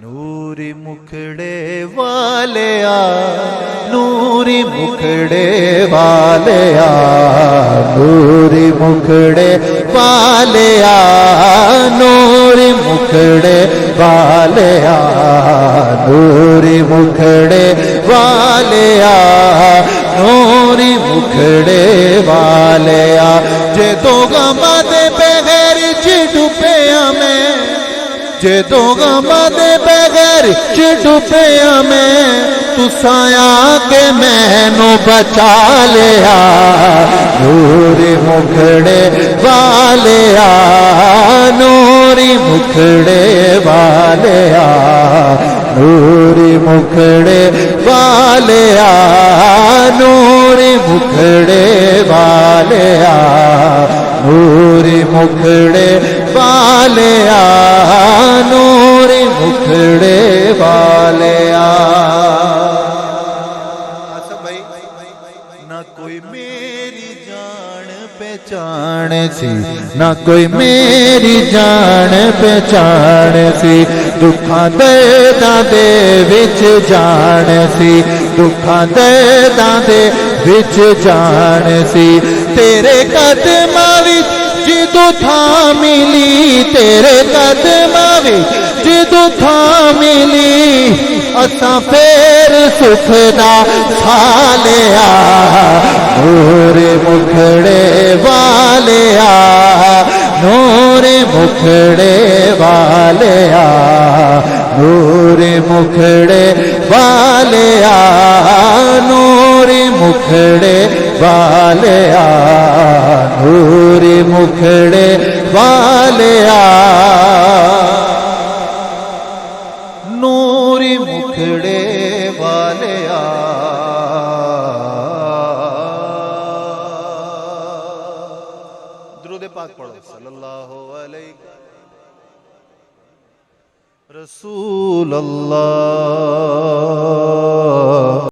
नूरी मुखड़े वाले आ, नूरी मुखड़े वाले आ, नूरी मुखड़े वाले आ, नूरी मुखड़े वाले आ, नूरी मुखड़े वाले आ, नूरी मुखड़े वाले आ। जे तो गमा दे बगैर चिड़ुपे में, जे तो गमा दे बगैर चिड़ुपे में, तू साया के मैनू बचा लिया। नूरी मुखड़े वाले आ, नूरी मुखड़े वाले आ, नूरी मुखड़े वाले आ, नूरी मुखड़े वाले आ, नूरी मुखड़े वाले आ, नूरी मुखड़े वाले आ। भाई ना कोई मेरी जान पहचान सी, ना कोई मेरी जान पहचान सी, दुखां दर्दां दे विच जान सी, दुखां दर्दां दे विच जान सी। तेरे कदमां विच जिदों थां मिली, तेरे कदमां विच जिदों थां मिली, असां फेर सुख दा सा लिया। नूरे मुखड़े वाले आ, नूरे मुखड़े वाले आ, नूरे मुखड़े वाले आ, नूरे मुखड़े वाले आ, नूरे मुखड़े वाले आ, नूरी मुखड़े वाले आ। दुरूद पाक पढ़ो सल्लल्लाहु अलैहि। 「 रसूल अल्लाह